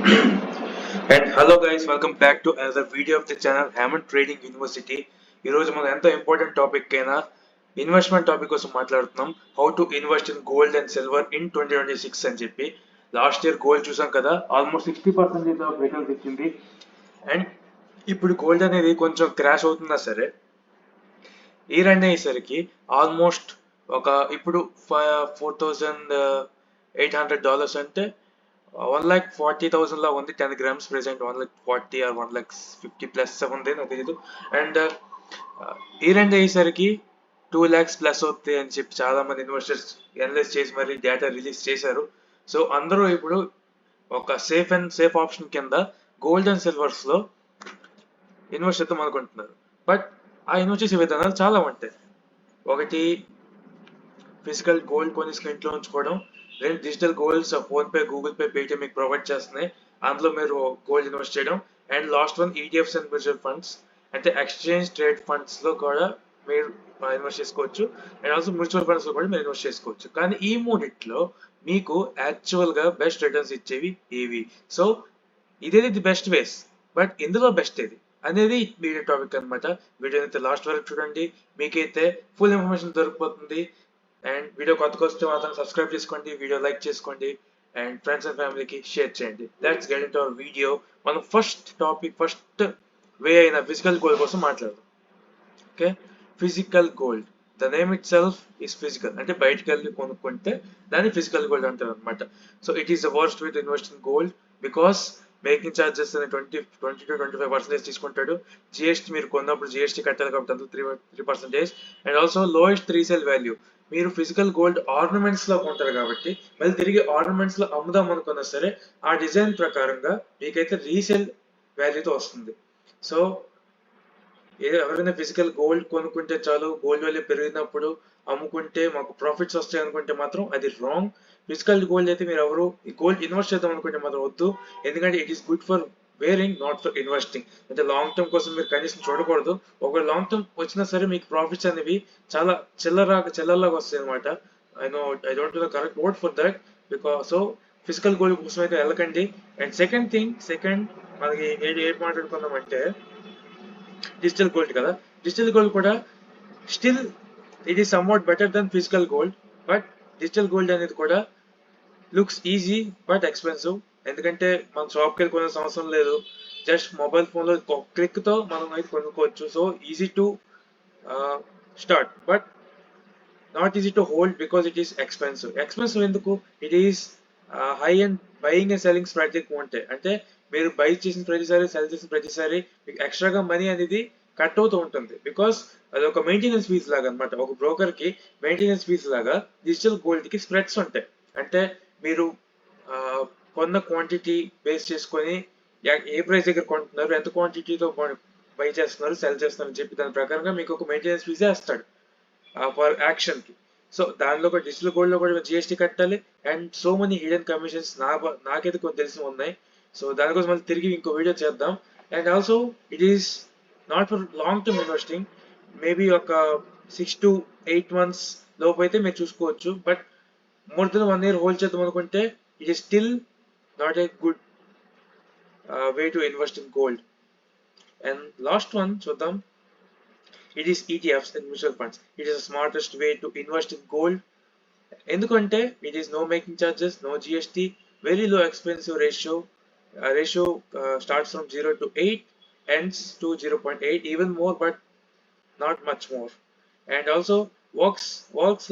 And hello guys, welcome back to another video of the channel Hammond Trading University. ఈ రోజు మనం ఎంతో important topic అయినా investment topic కోసం మాట్లాడుతున్నాం. How to invest in gold and silver in 2026 అని చెప్పి. లాస్ట్ ఇయర్ గోల్డ్ చూసాం కదా, ఆల్మోస్ట్ 60% ఆఫ్ రిటర్న్స్ ఇచ్చింది. అండ్ ఇప్పుడు గోల్డ్ అనేది కొంచెం క్రాష్ అవుతున్నా సరే, ఈ రన్ అయ్యేసరికి ఆల్మోస్ట్ ఒక ఇప్పుడు $4,800 అంటే 1,40,000 లా ఉంది. 10 grams ప్రెసెంట్ 1,40 ఆర్ 1,50 ప్లస్ ఉంది, నాకు తెలియదు. అండ్ ఈ రెండు అయ్యేసరికి 2 lakhs ప్లస్ అవుతాయి అని చెప్పి చాలా మంది ఇన్వెస్టర్స్ అనలైజ్ చేసి మరి డేటా రిలీజ్ చేశారు. సో అందరూ ఇప్పుడు ఒక సేఫ్ ఆప్షన్ కింద గోల్డ్ అండ్ సిల్వర్స్ లో ఇన్వెస్ట్ చేద్దాం అనుకుంటున్నారు. బట్ ఆ ఇన్వెస్ట్ చేసే విధానాలు చాలా ఉంటాయి. ఒకటి, ఫిజికల్ గోల్డ్ కొనేసుకుని ఇంట్లో ఉంచుకోవడం. రెండు, digital golds PhonePe, Google pay, Paytm మీకు ప్రొవైడ్ చేస్తున్నాయి, అందులో మీరు గోల్డ్ ఇన్వెస్ట్ చేయడం. And last one, ETFs and mutual funds, అంటే ఎక్స్చేంజ్ ట్రేడ్ ఫండ్స్ లో కూడా మీరు ఇన్వెస్ట్ చేసుకోవచ్చు. అండ్ ఆల్సో మ్యూచువల్ ఫండ్స్ లో కూడా మీరు ఇన్వెస్ట్ చేసుకోవచ్చు. కానీ ఈ మూడిట్లో మీకు యాక్చువల్ గా బెస్ట్ రిటర్న్స్ ఇచ్చేవి ఏవి? సో ఇదేది ది బెస్ట్ వేస్, బట్ ఇందులో బెస్ట్ ఏది అనేది వీడియో టాపిక్ అనమాట. వీడియో అయితే లాస్ట్ వరకు చూడండి, మీకైతే ఫుల్ ఇన్ఫర్మేషన్ దొరికిపోతుంది. అండ్ వీడియో కొత్తగా వస్తే మాత్రం సబ్స్క్రైబ్ చేసుకోండి, వీడియో లైక్ చేసుకోండి, అండ్ ఫ్రెండ్స్ అండ్ ఫ్యామిలీకి షేర్ చేయండి. Let's get into hour video. మనం ఫస్ట్ వే అయిన ఫిజికల్ గోల్డ్ కోసం మాట్లాడదాం. Okay, physical gold, the name it self is physical, అంటే బయటకు వెళ్ళి కొనుక్కుంటే దాన్ని ఫిజికల్ గోల్డ్ అంటారు అనమాట. So it is the worst way to invest in gold, because making charges 20-25% తీసుకుంటాడు. జిఎస్టీ మీరు కొన్నప్పుడు జిఎస్టీ కట్టాలి కాబట్టి అంతా 3%. And also lowest resale value. మీరు ఫిజికల్ గోల్డ్ ఆర్నమెంట్స్ లో కొంటారు కాబట్టి మళ్ళీ తిరిగి ఆర్నమెంట్స్ లో అమ్ముదాం అనుకున్నా సరే ఆ డిజైన్ ప్రకారంగా మీకైతే రీసేల్ వాల్యూతో వస్తుంది. సో ఎవరైనా ఫిజికల్ గోల్డ్ కొనుక్కుంటే చాలు, గోల్డ్ వాల్యూ పెరిగినప్పుడు అమ్ముకుంటే మాకు ప్రాఫిట్స్ వస్తాయి అనుకుంటే మాత్రం అది రాంగ్. ఫిజికల్ గోల్డ్ అయితే మీరు ఎవరు గోల్డ్ ఇన్వెస్ట్ చేద్దాం అనుకుంటే మాత్రం వద్దు, ఎందుకంటే it is good for wearing, not for investing. అంటే లాంగ్ టర్మ్ కోసం మీరు కనీసం చూడకూడదు. ఒక లాంగ్ టర్మ్ వచ్చినా సరే మీకు ప్రాఫిట్స్ అనేవి చాలా చిల్లరలాగా వస్తాయి అనమాట. I don't know the correct word for that, because so physical gold కోసం అయితే వెళ్ళకండి. అండ్ సెకండ్ మనకి ఏం మాట్లాడుకుందాం అంటే డిజిటల్ గోల్డ్ కదా. డిజిటల్ గోల్డ్ కూడా still it is somewhat better than physical gold, but digital gold అనేది కూడా లుక్స్ ఈజీ బట్ ఎక్స్పెన్సివ్. ఎందుకంటే మనం షాప్కి వెళ్ళి కొనే అవసరం లేదు, జస్ట్ మొబైల్ ఫోన్లో క్లిక్ తో మనం అయితే కొనుక్కోవచ్చు. So easy to start, but not easy to hold because it is expensive ఎందుకు? It is high and buying and selling spread ఎక్కువ ఉంటాయి. అంటే మీరు బై చేసిన ప్రతిసారి, సెల్ చేసిన ప్రతిసారి మీకు ఎక్స్ట్రాగా మనీ అనేది కట్ అవుతూ ఉంటుంది, బికాస్ అది ఒక మెయింటెనెన్స్ ఫీజ్ లాగా అనమాట. ఒక బ్రోకర్ కి మెయింటెనెన్స్ ఫీజ్ లాగా డిజిటల్ గోల్డ్ కి స్ప్రెడ్స్ ఉంటాయి. అంటే మీరు కొన్న క్వాంటిటీ బేస్ చేసుకొని ఏ ప్రైస్ దగ్గర కొంటున్నారు, ఎంత క్వాంటిటీతో బై చేస్తున్నారు, సెల్ చేస్తున్నారు అని చెప్పి దాని ప్రకారంగా మీకు ఒక మెయింటెనెన్స్ ఫీజే వేస్తాడు ఫర్ యాక్షన్ కి. సో దానిలో కూడా డిజిటల్ గోల్డ్ లో కూడా జిఎస్టీ కట్టాలి. And so many hidden commissions నాకైతే కొన్ని తెలిసి ఉన్నాయి. సో దానికోసం మళ్ళీ తిరిగి ఇంకో వీడియో చేద్దాం. And also it is not for long term investing. Maybe ఒక 6 to 8 months లోపు అయితే మీరు చూసుకోవచ్చు. But more than 1 year hold చేద్దాం అనుకుంటే it is still not a good way to invest in gold. And last one చూద్దాం. It is ETFs and mutual funds. It is the smartest way to invest in gold. ఎందుకంటే it is no making charges, no GST, very low expensive ratio. Ratio starts from 0 to 8, ends to 0.8, even more, but not much more. And also works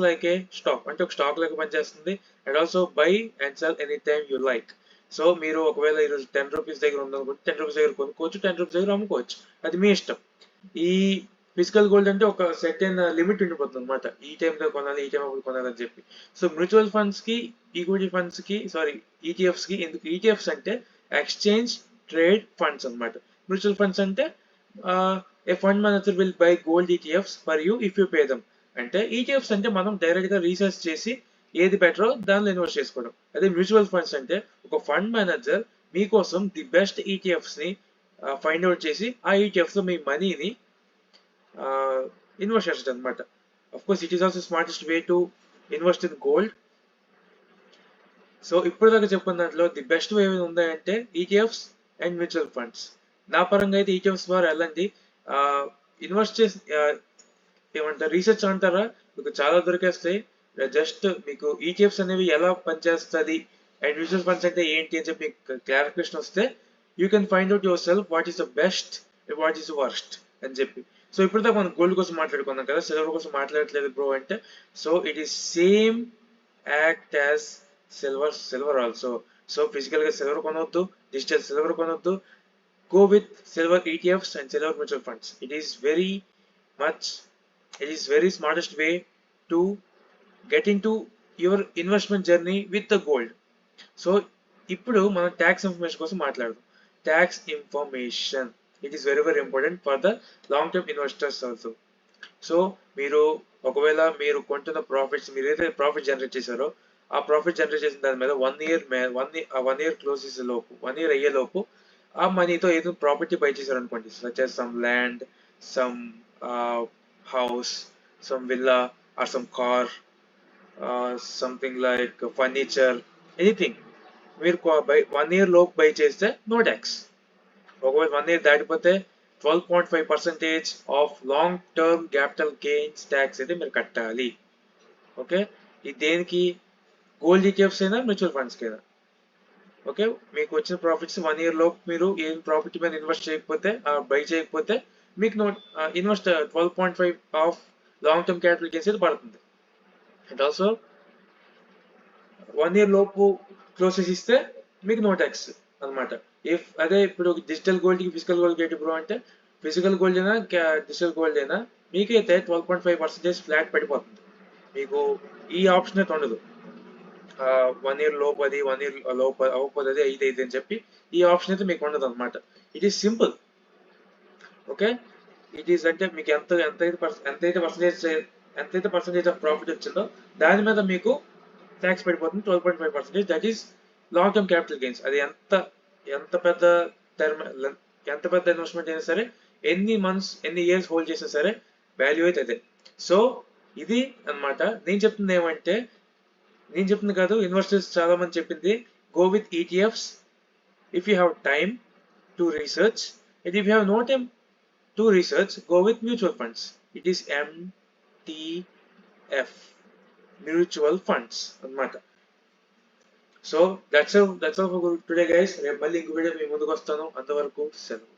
like a stock, అంటే ఒక stock లాగా పనిచేస్తుంది. And also by and cell any time you like. So మీరు ఒకవేళ ఈరోజు 10 rupees దగ్గర ఉందనుకుంటే 10 rupees దగ్గర కొనుక్కోవచ్చు, 10 రూపీస్ దగ్గర అమ్ముకోవచ్చు, అది మీ ఇష్టం. ఈ ఫిజికల్ గోల్డ్ అంటే ఒక సెట్ అయిన లిమిట్ ఉండిపోతుంది అనమాట, ఈ టైంలో కొనాలి, ఈ టైం అప్పుడు కొనాలి అని చెప్పి. సో మ్యూచువల్ ఫండ్స్ కి, ఈక్విటీ ఫండ్స్ కి, సారీ ఈటీఎఫ్స్ కి, ఎందుకు ఈటీఎఫ్స్ అంటే ఎక్స్చేంజ్ ట్రేడ్ ఫండ్స్ అనమాట. మ్యూచువల్ ఫండ్స్ అంటే a fund manager will buy gold ETFs for you if you pay them. అంటే ఈటీఎఫ్స్ అంటే మనం డైరెక్ట్ గా రీసెర్చ్ చేసి ఏది బెటరో దానిలో ఇన్వెస్ట్ చేసుకోవడం. అదే మ్యూచువల్ ఫండ్స్ అంటే ఒక ఫండ్ మేనేజర్ మీకోసం ది బెస్ట్ ఈటీఎఫ్స్ ని ఫైండ్ అవుట్ చేసి ఆ ఈటీఎఫ్స్ లో మీ మనీని ఇన్వెస్ట్ చేస్తుంది అనమాట. Of course it is also smartest way to invest in gold. So ఇప్పుడు దాకా చెప్పిన దాంట్లో ది బెస్ట్ వే ఉందంటే ఈటీఎఫ్స్ అండ్ మ్యూచువల్ ఫండ్స్. నా పరంగా అయితే ఈటీఎఫ్స్ ద్వారా వెళ్ళండి. ఇన్వెస్ట్ చేసి ఏమంటారు రీసెర్చ్ అంటారా, మీకు చాలా దొరికేస్తాయి. జస్ట్ మీకు ఈటీఎఫ్స్ అనేవి ఎలా పనిచేస్తుంది అండ్ మ్యూచువల్ ఫండ్స్ అంటే ఏంటి అని చెప్పి క్లారిఫికేషన్ వస్తే you can find out your self what is the best, what is worst అని చెప్పి. సో ఇప్పుడు దాకా మనం గోల్డ్ కోసం మాట్లాడుకున్నాం కదా, సిల్వర్ కోసం మాట్లాడట్లేదు బ్రో అంటే. So it is same act as silver also. So physical గా సిల్వర్ కొనవద్దు, డిజిటల్ సిల్వర్ కొనవద్దు. Go with silver ETFs and silver mutual funds. Much it is very smartest way to get into your investment journey with the gold. So ఇప్పుడు మనం tax information కోసం మాట్లాడదాం. Tax information it is very very important for the long term investors also. So మీరు ఒకవేళ మీరు కొంటున్న profits, మీరు ఏదైతే profit generate చేశారో ఆ ప్రాఫిట్ జనరేట్ చేసిన దాని మీద 1 ఇయర్ క్లోజెస్ లోపు, 1 ఇయర్ అయ్యే లోపు ఆ మనీతో ఏదో ప్రాపర్టీ బై చేశారు అనుకోండి, such as some land, some house, some villa or some car, something like furniture, anything. మీరు 1 ఇయర్ లోపు బై చేస్తే నో ట్యాక్స్. ఒకవేళ 1 ఇయర్ దాటిపోతే 12.5% of long term capital gains tax అయితే మీరు కట్టాలి. ఓకే, ఇది దేనికి? గోల్డ్ ఈటీఎఫ్స్ అయినా మ్యూచువల్ ఫండ్స్ అయినా. ఓకే, మీకు వచ్చిన ప్రాఫిట్స్ 1 ఇయర్ లోపు మీరు ఏం ప్రాపర్టీ మీద ఇన్వెస్ట్ చేయకపోతే, బై చేయకపోతే మీకు invest 12.5 of long term capital gains అయితే పడుతుంది. అండ్ ఆల్సో 1 ఇయర్ లోపు క్లోజ్ చేసి ఇస్తే మీకు నో ట్యాక్స్ అనమాట. ఇఫ్ అదే ఇప్పుడు డిజిటల్ గోల్డ్ కి ఫిజికల్ గోల్డ్ ఏంటి బ్రో అంటే, ఫిజికల్ గోల్డ్ అయినా డిజిటల్ గోల్డ్ అయినా మీకైతే 12.5% ఫ్లాట్ పడిపోతుంది. మీకు ఈ ఆప్షన్ అయితే ఉండదు. 1 ఇయర్ లోపు అది, 1 ఇయర్ లోపు అవ్వకపోతే అది, 5 అని చెప్పి ఈ ఆప్షన్ అయితే మీకు ఉండదు అనమాట. It is simple. Okay, it is అంటే మీకు ఎంతైతే పర్సంటేజ్ ఆఫ్ ప్రాఫిట్ వచ్చిందో దాని మీద మీకు ట్యాక్స్ పడిపోతుంది 12.5%. That is long term capital gains. అది ఎంత పెద్ద టర్మ్, ఎంత పెద్ద ఇన్వెస్ట్మెంట్ అయినా సరే, ఎన్ని మంత్స్ ఎన్ని ఇయర్స్ హోల్డ్ చేసినా సరే వాల్యూ అయితే అదే. సో ఇది అన్నమాట నేను చెప్తుంది కాదు, ఇన్వెస్టర్స్ చాలా మంది చెప్పింది. Go with ETFs if you have time to research, and if you have no time to research, go with mutual funds. It is MTF, mutual funds అన్నమాట. So that's all for today guys. రేపు మళ్ళీ ఇంకో video మీ ముందుకు వస్తాను. అంతవరకు సెలవు.